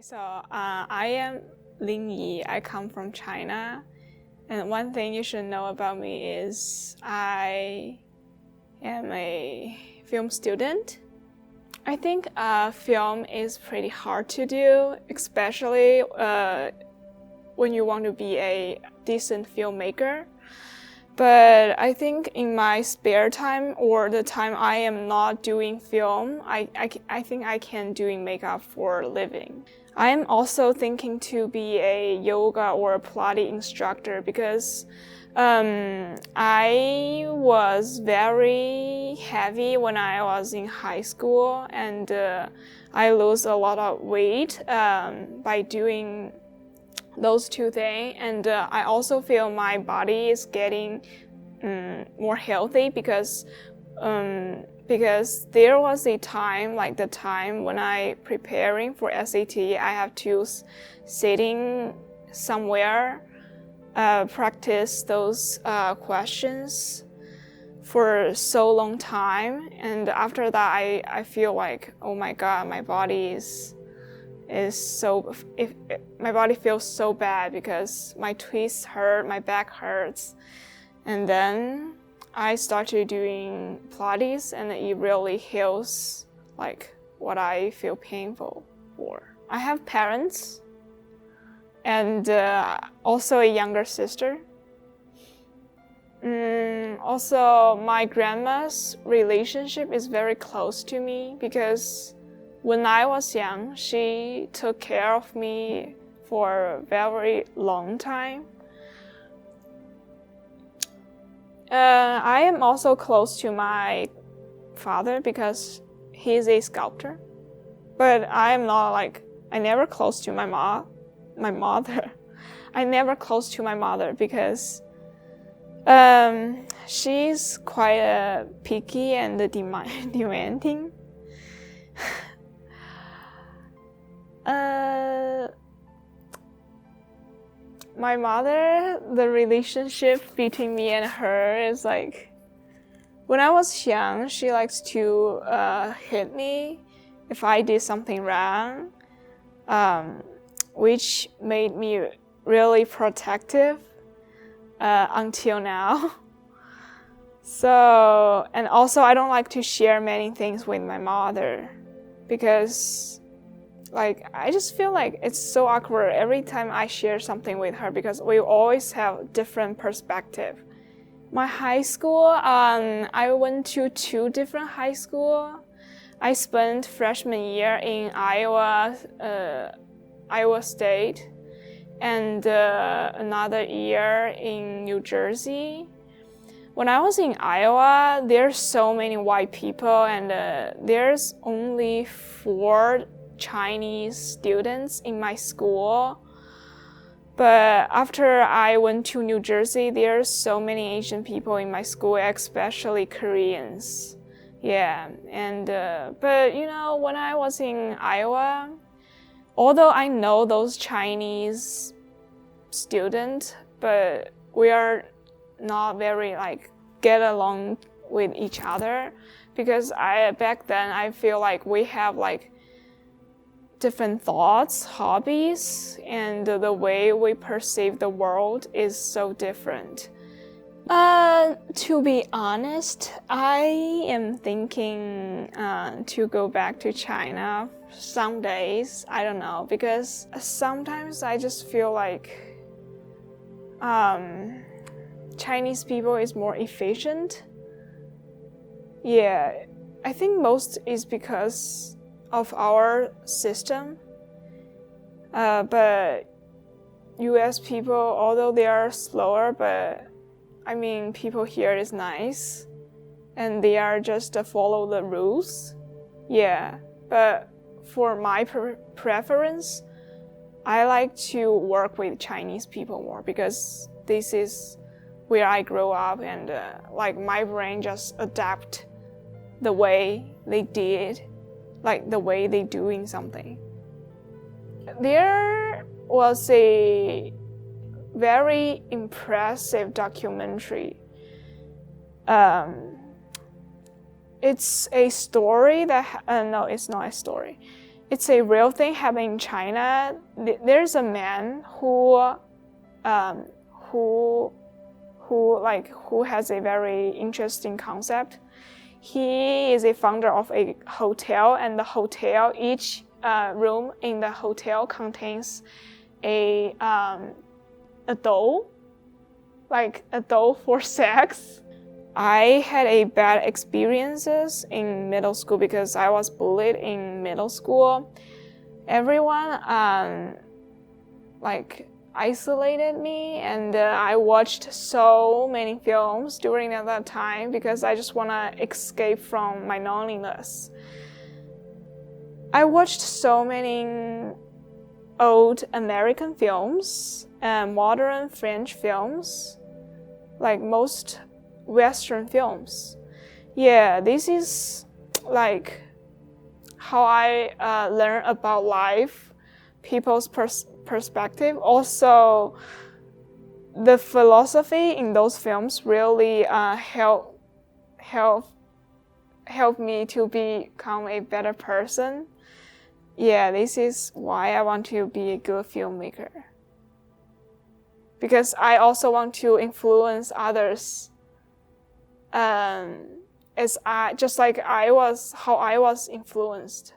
Hi, I am Ling Yi. I come from China. And one thing you should know about me is I am a film student. I think film is pretty hard to do, especially when you want to be a decent filmmaker. But I think in my spare time or the time I am not doing film, I think I can doing makeup for a living. I am also thinking to be a yoga or a Pilates instructor because I was very heavy when I was in high school, and I lose a lot of weight by doing those two things. And I also feel my body is getting more healthy because there was a time, like the time when I preparing for SAT, I have to sitting somewhere, practice those questions for so long time, and after that I feel like, oh my god, my body my body feels so bad because my twists hurt, my back hurts. And then I started doing Pilates, and it really heals like what I feel painful for. I have parents and also a younger sister. Also, my grandma's relationship is very close to me because when I was young, she took care of me for a very long time. I am also close to my father because he's a sculptor. But I am not I never close to my mother. I never close to my mother because she's quite picky and demanding. My mother, the relationship between me and her is like, when I was young, she likes to hit me if I did something wrong, which made me really protective until now. So, and also I don't like to share many things with my mother because I just feel like it's so awkward every time I share something with her because we always have different perspective. My high school, I went to 2 different high school. I spent freshman year in Iowa State, and another year in New Jersey. When I was in Iowa, there's so many white people, and there's only 4 Chinese students in my school. But after I went to New Jersey, there's so many Asian people in my school, especially Koreans. Yeah, and but when I was in Iowa, although I know those Chinese students, but we are not very get along with each other because back then I feel like we have different thoughts, hobbies, and the way we perceive the world is so different. To be honest, I am thinking to go back to China some days. I don't know, because sometimes I just feel like Chinese people is more efficient. Yeah, I think most is because of our system, but US people, although they are slower, but I mean people here is nice and they are just follow the rules. Yeah, but for my preference, I like to work with Chinese people more because this is where I grew up, and my brain just adapt the way they did, the way they doing something. There was a very impressive documentary. It's a story that no, it's not a story. it's a real thing happening in China. There's a man who has a very interesting concept. He is a founder of a hotel, and the hotel, each room in the hotel contains a doll, like a doll for sex. I had a bad experiences in middle school because I was bullied in middle school. Everyone isolated me, and I watched so many films during that time because I just want to escape from my loneliness. I watched so many old American films and modern French films, like most Western films. Yeah, this is like how I learn about life, people's perspective. Also, the philosophy in those films really help me to become a better person. Yeah, this is why I want to be a good filmmaker. Because I also want to influence others. How I was influenced.